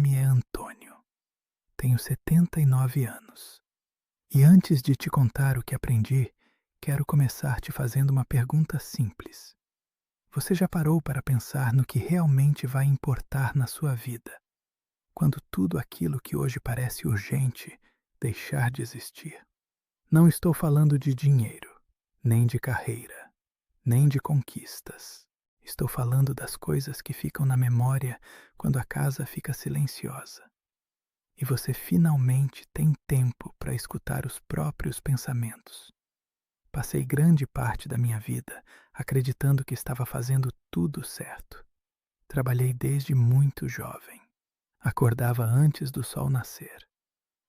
nome é Antônio. Tenho 79 anos. E antes de te contar o que aprendi, quero começar te fazendo uma pergunta simples. Você já parou para pensar no que realmente vai importar na sua vida, quando tudo aquilo que hoje parece urgente deixar de existir? Não estou falando de dinheiro, nem de carreira, nem de conquistas. Estou falando das coisas que ficam na memória quando a casa fica silenciosa e você finalmente tem tempo para escutar os próprios pensamentos. Passei grande parte da minha vida acreditando que estava fazendo tudo certo. Trabalhei desde muito jovem. Acordava antes do sol nascer.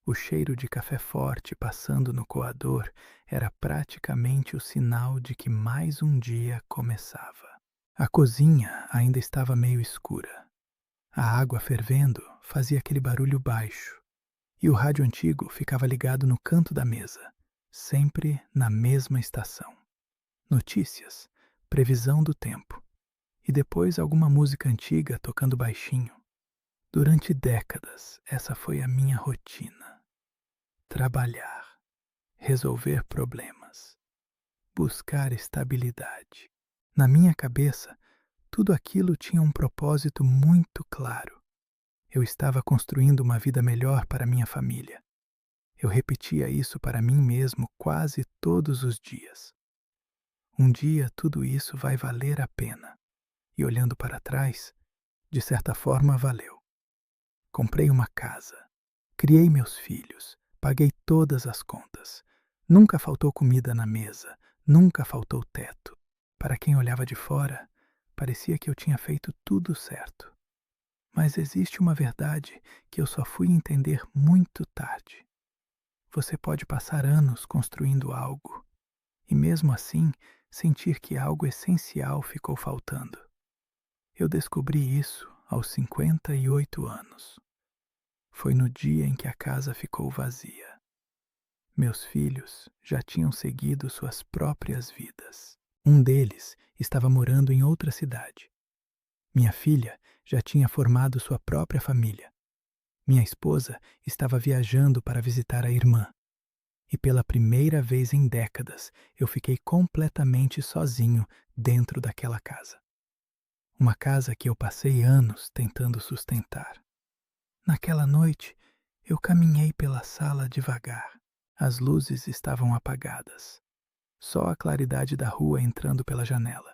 O cheiro de café forte passando no coador era praticamente o sinal de que mais um dia começava. A cozinha ainda estava meio escura. A água fervendo fazia aquele barulho baixo, e o rádio antigo ficava ligado no canto da mesa, sempre na mesma estação. Notícias, previsão do tempo, e depois alguma música antiga tocando baixinho. Durante décadas, essa foi a minha rotina. Trabalhar, resolver problemas, buscar estabilidade. Na minha cabeça, tudo aquilo tinha um propósito muito claro. Eu estava construindo uma vida melhor para minha família. Eu repetia isso para mim mesmo quase todos os dias. Um dia tudo isso vai valer a pena. E olhando para trás, de certa forma valeu. Comprei uma casa, criei meus filhos, paguei todas as contas. Nunca faltou comida na mesa, nunca faltou teto. Para quem olhava de fora, parecia que eu tinha feito tudo certo. Mas existe uma verdade que eu só fui entender muito tarde. Você pode passar anos construindo algo e mesmo assim sentir que algo essencial ficou faltando. Eu descobri isso aos 58 anos. Foi no dia em que a casa ficou vazia. Meus filhos já tinham seguido suas próprias vidas. Um deles estava morando em outra cidade. Minha filha já tinha formado sua própria família. Minha esposa estava viajando para visitar a irmã. E pela primeira vez em décadas, eu fiquei completamente sozinho dentro daquela casa. Uma casa que eu passei anos tentando sustentar. Naquela noite, eu caminhei pela sala devagar. As luzes estavam apagadas. Só a claridade da rua entrando pela janela.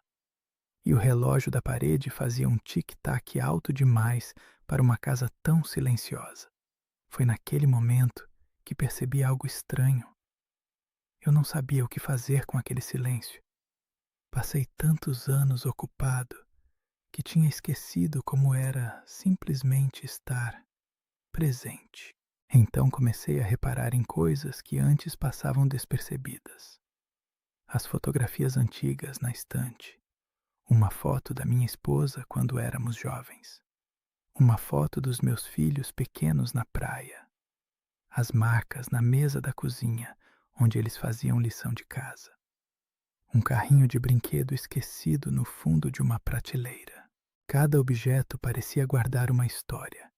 E o relógio da parede fazia um tic-tac alto demais para uma casa tão silenciosa. Foi naquele momento que percebi algo estranho. Eu não sabia o que fazer com aquele silêncio. Passei tantos anos ocupado que tinha esquecido como era simplesmente estar presente. Então comecei a reparar em coisas que antes passavam despercebidas. As fotografias antigas na estante. Uma foto da minha esposa quando éramos jovens. Uma foto dos meus filhos pequenos na praia. As marcas na mesa da cozinha, onde eles faziam lição de casa. Um carrinho de brinquedo esquecido no fundo de uma prateleira. Cada objeto parecia guardar uma história.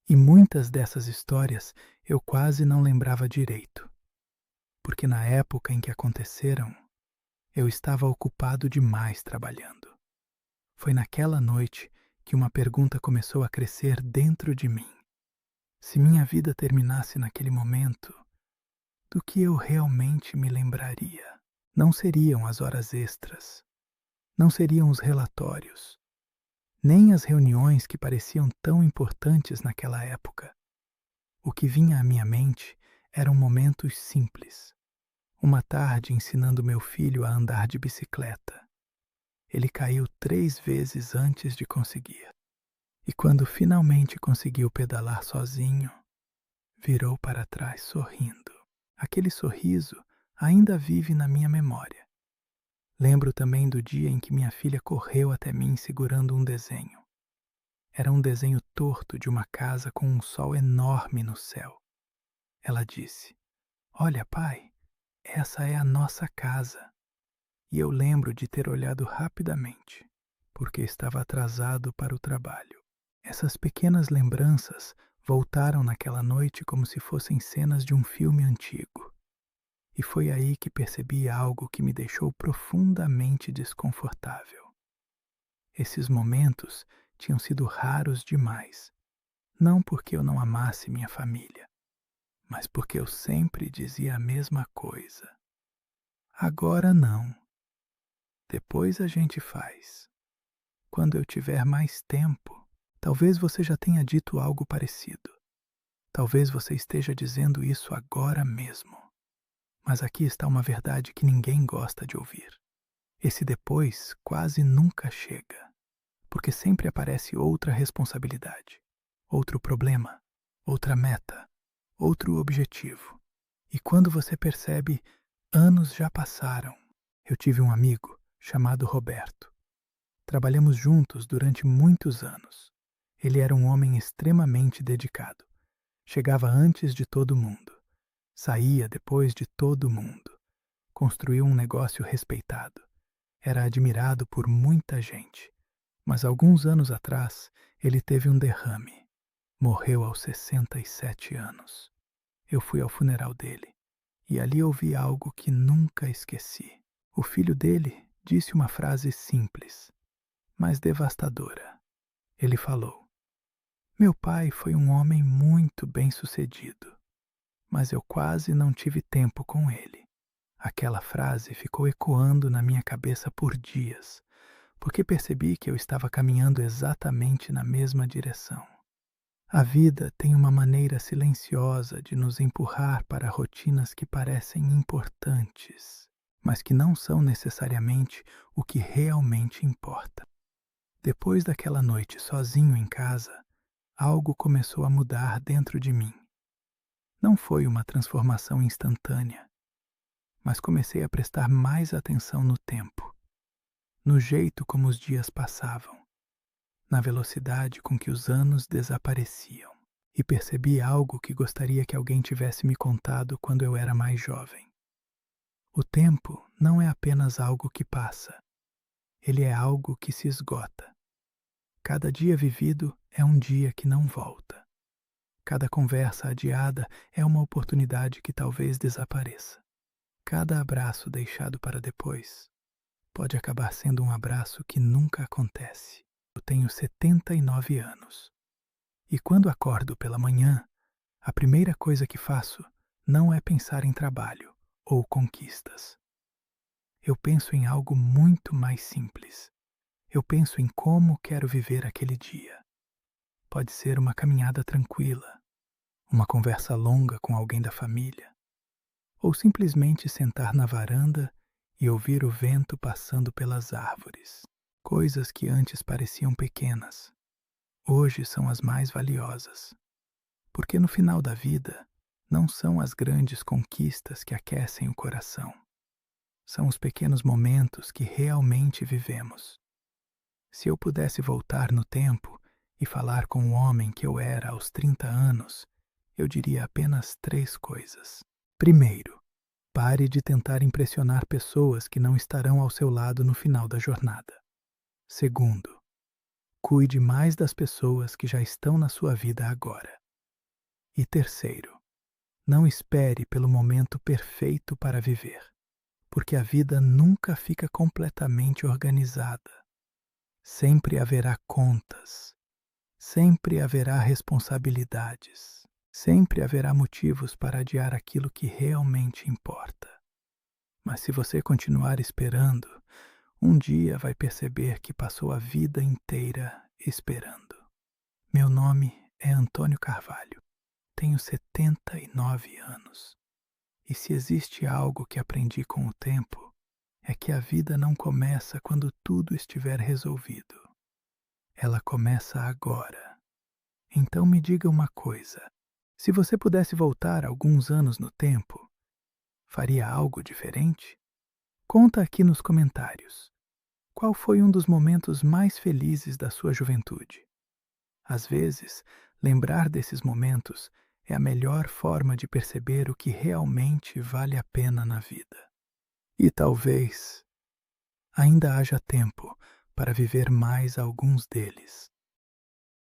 E muitas dessas histórias eu quase não lembrava direito. Porque na época em que aconteceram, eu estava ocupado demais trabalhando. Foi naquela noite que uma pergunta começou a crescer dentro de mim. Se minha vida terminasse naquele momento, do que eu realmente me lembraria? Não seriam as horas extras, não seriam os relatórios, nem as reuniões que pareciam tão importantes naquela época. O que vinha à minha mente eram momentos simples. Uma tarde ensinando meu filho a andar de bicicleta. Ele caiu 3 vezes antes de conseguir. E quando finalmente conseguiu pedalar sozinho, virou para trás sorrindo. Aquele sorriso ainda vive na minha memória. Lembro também do dia em que minha filha correu até mim segurando um desenho. Era um desenho torto de uma casa com um sol enorme no céu. Ela disse: "Olha, pai, essa é a nossa casa." E eu lembro de ter olhado rapidamente, porque estava atrasado para o trabalho. Essas pequenas lembranças voltaram naquela noite como se fossem cenas de um filme antigo. E foi aí que percebi algo que me deixou profundamente desconfortável. Esses momentos tinham sido raros demais, não porque eu não amasse minha família, mas porque eu sempre dizia a mesma coisa. Agora não, depois a gente faz. Quando eu tiver mais tempo, talvez você já tenha dito algo parecido. Talvez você esteja dizendo isso agora mesmo. Mas aqui está uma verdade que ninguém gosta de ouvir. Esse depois quase nunca chega, porque sempre aparece outra responsabilidade, outro problema, outra meta, outro objetivo. E quando você percebe, anos já passaram. Eu tive um amigo chamado Roberto. Trabalhamos juntos durante muitos anos. Ele era um homem extremamente dedicado. Chegava antes de todo mundo. Saía depois de todo mundo. Construiu um negócio respeitado. Era admirado por muita gente. Mas alguns anos atrás, ele teve um derrame. Morreu aos 67 anos. Eu fui ao funeral dele e ali ouvi algo que nunca esqueci. O filho dele disse uma frase simples, mas devastadora. Ele falou: Meu pai foi um homem muito bem-sucedido, mas eu quase não tive tempo com ele. Aquela frase ficou ecoando na minha cabeça por dias, porque percebi que eu estava caminhando exatamente na mesma direção. A vida tem uma maneira silenciosa de nos empurrar para rotinas que parecem importantes, mas que não são necessariamente o que realmente importa. Depois daquela noite sozinho em casa, algo começou a mudar dentro de mim. Não foi uma transformação instantânea, mas comecei a prestar mais atenção no tempo, no jeito como os dias passavam, na velocidade com que os anos desapareciam. E percebi algo que gostaria que alguém tivesse me contado quando eu era mais jovem. O tempo não é apenas algo que passa, ele é algo que se esgota. Cada dia vivido é um dia que não volta. Cada conversa adiada é uma oportunidade que talvez desapareça. Cada abraço deixado para depois pode acabar sendo um abraço que nunca acontece. Eu tenho 79 anos. E quando acordo pela manhã, a primeira coisa que faço não é pensar em trabalho ou conquistas. Eu penso em algo muito mais simples. Eu penso em como quero viver aquele dia. Pode ser uma caminhada tranquila, uma conversa longa com alguém da família, ou simplesmente sentar na varanda e ouvir o vento passando pelas árvores. Coisas que antes pareciam pequenas, hoje são as mais valiosas. Porque no final da vida, não são as grandes conquistas que aquecem o coração. São os pequenos momentos que realmente vivemos. Se eu pudesse voltar no tempo e falar com o homem que eu era aos 30 anos, eu diria apenas 3 coisas. Primeiro, pare de tentar impressionar pessoas que não estarão ao seu lado no final da jornada. Segundo, cuide mais das pessoas que já estão na sua vida agora. E terceiro, não espere pelo momento perfeito para viver, porque a vida nunca fica completamente organizada. Sempre haverá contas, sempre haverá responsabilidades, sempre haverá motivos para adiar aquilo que realmente importa. Mas se você continuar esperando, um dia vai perceber que passou a vida inteira esperando. Meu nome é Antônio Carvalho. Tenho 79 anos. E se existe algo que aprendi com o tempo, é que a vida não começa quando tudo estiver resolvido. Ela começa agora. Então me diga uma coisa. Se você pudesse voltar alguns anos no tempo, faria algo diferente? Conta aqui nos comentários. Qual foi um dos momentos mais felizes da sua juventude? Às vezes, lembrar desses momentos é a melhor forma de perceber o que realmente vale a pena na vida. E talvez ainda haja tempo para viver mais alguns deles.